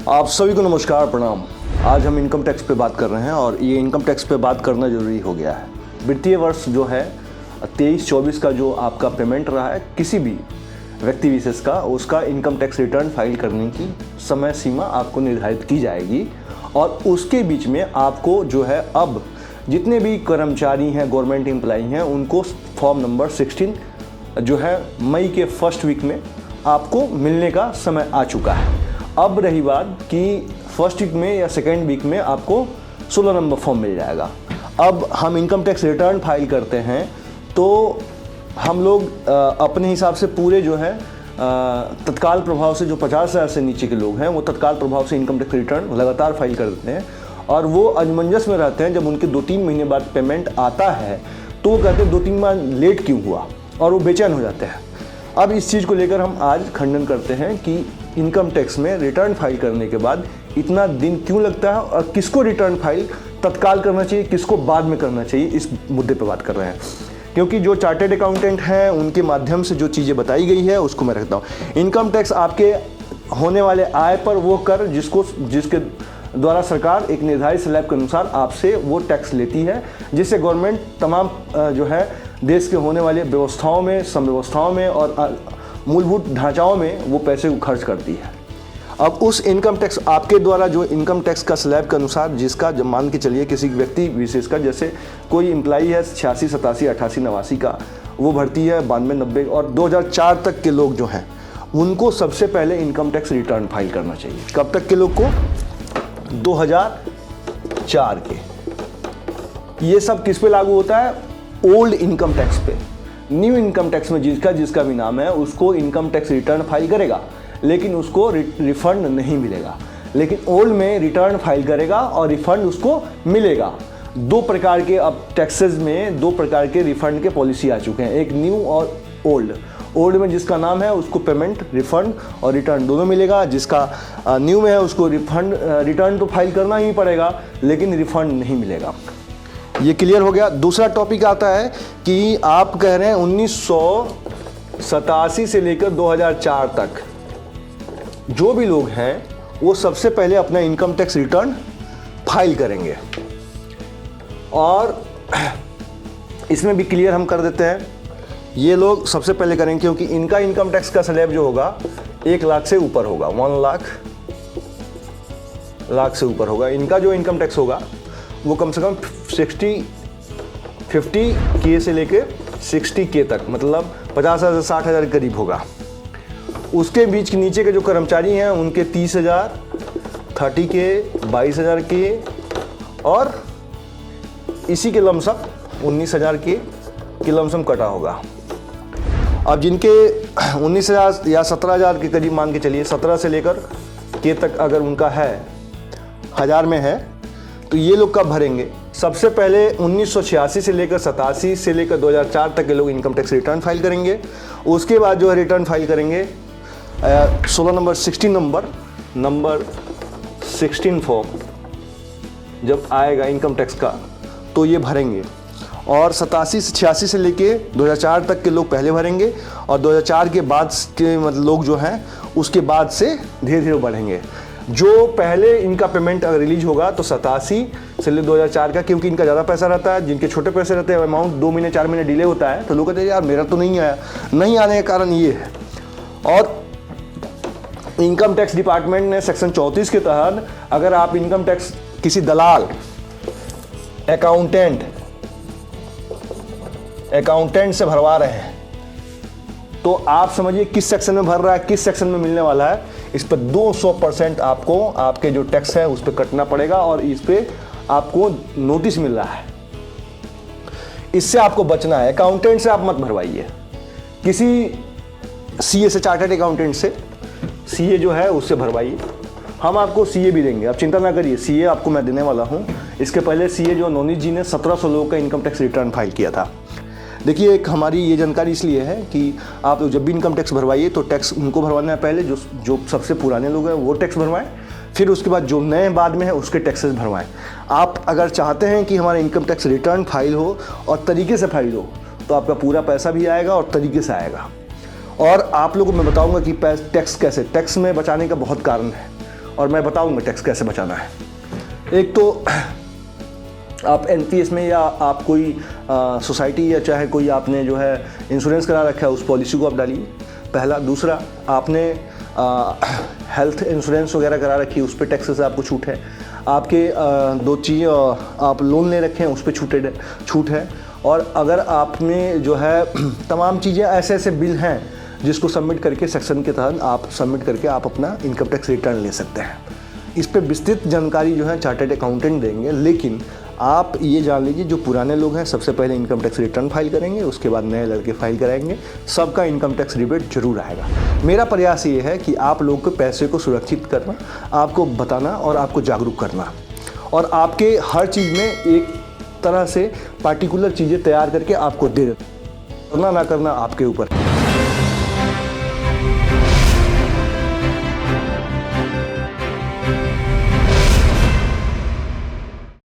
आप सभी को नमस्कार, प्रणाम। आज हम इनकम टैक्स पे बात कर रहे हैं और ये इनकम टैक्स पे बात करना ज़रूरी हो गया है। वित्तीय वर्ष जो है 23-24 का जो आपका पेमेंट रहा है किसी भी व्यक्ति विशेष का, उसका इनकम टैक्स रिटर्न फाइल करने की समय सीमा आपको निर्धारित की जाएगी और उसके बीच में आपको जो है अब जितने भी कर्मचारी हैं, गवर्नमेंट एम्प्लॉई हैं, उनको फॉर्म नंबर 16 जो है मई के फर्स्ट वीक में आपको मिलने का समय आ चुका है। अब रही बात कि फर्स्ट वीक में या सेकेंड वीक में आपको 16 नंबर फॉर्म मिल जाएगा। अब हम इनकम टैक्स रिटर्न फाइल करते हैं तो हम लोग अपने हिसाब से पूरे जो है तत्काल प्रभाव से जो 50,000 से नीचे के लोग हैं वो तत्काल प्रभाव से इनकम टैक्स रिटर्न लगातार फाइल कर देते हैं और वो असमंजस में रहते हैं। जब उनके 2-3 महीने बाद पेमेंट आता है तो वो कहते हैं 2-3 माह लेट क्यों हुआ, और वो बेचैन हो जाते हैं। अब इस चीज़ को लेकर हम आज खंडन करते हैं कि इनकम टैक्स में रिटर्न फाइल करने के बाद इतना दिन क्यों लगता है और किसको रिटर्न फाइल तत्काल करना चाहिए, किसको बाद में करना चाहिए, इस मुद्दे पर बात कर रहे हैं। क्योंकि जो चार्टेड अकाउंटेंट हैं उनके माध्यम से जो चीज़ें बताई गई है उसको मैं रखता हूँ। इनकम टैक्स आपके होने वाले आय पर वो कर जिसके द्वारा सरकार एक निर्धारित स्लैब के अनुसार आपसे वो टैक्स लेती है, जिससे गवर्नमेंट तमाम जो है देश के होने वाले व्यवस्थाओं में, समव्यवस्थाओं में और मूलभूत ढांचाओं में वो पैसे को खर्च करती है। अब उस इनकम टैक्स आपके द्वारा जो इनकम टैक्स का स्लैब के अनुसार जिसका जब मान के चलिए किसी व्यक्ति विशेष का, जैसे कोई एम्प्लाई है 86, 87, 88, 89 का, वो भर्ती है 92, 90 और 2004 तक के लोग जो हैं उनको सबसे पहले इनकम टैक्स रिटर्न फाइल करना चाहिए। कब तक के लोग को? 2004 के। ये सब किस पे लागू होता है? ओल्ड इनकम टैक्स पे। न्यू इनकम टैक्स में जिसका भी नाम है उसको इनकम टैक्स रिटर्न फाइल करेगा, लेकिन उसको रिफंड नहीं मिलेगा। लेकिन ओल्ड में रिटर्न फाइल करेगा और रिफंड उसको मिलेगा। दो प्रकार के अब टैक्सेस में दो प्रकार के रिफंड के पॉलिसी आ चुके हैं, एक न्यू और ओल्ड। ओल्ड में जिसका नाम है उसको पेमेंट, रिफंड और रिटर्न दोनों मिलेगा। जिसका न्यू में है उसको रिटर्न तो फाइल करना ही पड़ेगा लेकिन रिफंड नहीं मिलेगा। ये क्लियर हो गया। दूसरा टॉपिक आता है कि आप कह रहे हैं 1987 से लेकर 2004 तक जो भी लोग हैं वो सबसे पहले अपना इनकम टैक्स रिटर्न फाइल करेंगे। और इसमें भी क्लियर हम कर देते हैं, ये लोग सबसे पहले करेंगे क्योंकि इनका इनकम टैक्स का स्लैब जो होगा 1 लाख से ऊपर होगा, 1 लाख से ऊपर होगा। इनका जो इनकम टैक्स होगा वो कम से कम 50K से लेके 60K तक, मतलब 50,000 से 60,000 के करीब होगा। उसके बीच के नीचे के जो कर्मचारी हैं उनके 30,000, 30K, 22,000 के और इसी के लमसम 19,000 के लमसम कटा होगा। अब जिनके 19,000 या 17,000 के करीब मान के चलिए, 17 से लेकर के तक अगर उनका है, 1000 में है, तो ये लोग कब भरेंगे? सबसे पहले 1986 से लेकर 87 से लेकर 2004 तक के लोग इनकम टैक्स रिटर्न फाइल करेंगे। उसके बाद जो है रिटर्न फाइल करेंगे 16 नंबर 16 फॉर्म जब आएगा इनकम टैक्स का तो ये भरेंगे। और 87 से 86 से लेके 2004 तक के लोग पहले भरेंगे और 2004 के बाद के मतलब लोग जो हैं उसके बाद से धीरे धीरे बढ़ेंगे। जो पहले इनका पेमेंट अगर रिलीज होगा तो 87 से ले 2004 का, क्योंकि इनका ज़्यादा पैसा रहता है, जिनके छोटे पैसे रहते हैं अमाउंट 2 महीने 4 महीने डिले होता है, तो लोग कहते हैं यार मेरा तो नहीं आया। नहीं आने का कारण ये है। और इनकम टैक्स डिपार्टमेंट ने सेक्शन 34 के तहत अगर आप इनकम टैक्स किसी दलाल, अकाउंटेंट से भरवा रहे हैं तो आप समझिए किस सेक्शन में भर रहा है, किस सेक्शन में मिलने वाला है। इस पर 200% आपको आपके जो टैक्स है उस पर कटना पड़ेगा और इस पर आपको नोटिस मिल रहा है। इससे आपको बचना है। अकाउंटेंट से आप मत भरवाइए, किसी सीए से, चार्टर्ड अकाउंटेंट से, सीए जो है उससे भरवाइए। हम आपको सीए भी देंगे, आप चिंता ना करिए, सीए आपको मैं देने वाला हूँ। इसके पहले सीए जो नोनीत जी ने 1700 लोगों का इनकम टैक्स रिटर्न फाइल किया था। देखिए, एक हमारी ये जानकारी इसलिए है कि आप जब भी इनकम टैक्स भरवाइए तो टैक्स उनको भरवाना है पहले जो सबसे पुराने लोग हैं वो टैक्स भरवाएं, फिर उसके बाद जो नए बाद में है उसके टैक्सेस भरवाएं। आप अगर चाहते हैं कि हमारा इनकम टैक्स रिटर्न फाइल हो और तरीके से फाइल हो तो आपका पूरा पैसा भी आएगा और तरीके से आएगा। और आप लोगों को मैं बताऊंगा कि टैक्स कैसे, टैक्स में बचाने का बहुत कारण है और मैं बताऊंगा टैक्स कैसे बचाना है। एक तो आप एनपीएस में या आप कोई सोसाइटी या चाहे कोई आपने जो है इंश्योरेंस करा रखा है उस पॉलिसी को आप डालिए, पहला। दूसरा, आपने हेल्थ इंश्योरेंस वगैरह करा रखी है, उस पर टैक्स से आपको छूट है। आपके दो चीज़ आप लोन ले रखे हैं उस पर छूट है। और अगर आपने जो है तमाम चीज़ें ऐसे ऐसे बिल हैं जिसको सबमिट करके सेक्शन के तहत आप सबमिट करके आप अपना इनकम टैक्स रिटर्न ले सकते हैं। इस पे विस्तृत जानकारी जो है चार्टर्ड अकाउंटेंट देंगे, लेकिन आप ये जान लीजिए जो पुराने लोग हैं सबसे पहले इनकम टैक्स रिटर्न फाइल करेंगे, उसके बाद नए लड़के फाइल कराएंगे, सबका इनकम टैक्स रिबेट जरूर आएगा। मेरा प्रयास ये है कि आप लोग को पैसे को सुरक्षित करना, आपको बताना और आपको जागरूक करना, और आपके हर चीज़ में एक तरह से पार्टिकुलर चीज़ें तैयार करके आपको दे देना। करना ना करना आपके ऊपर।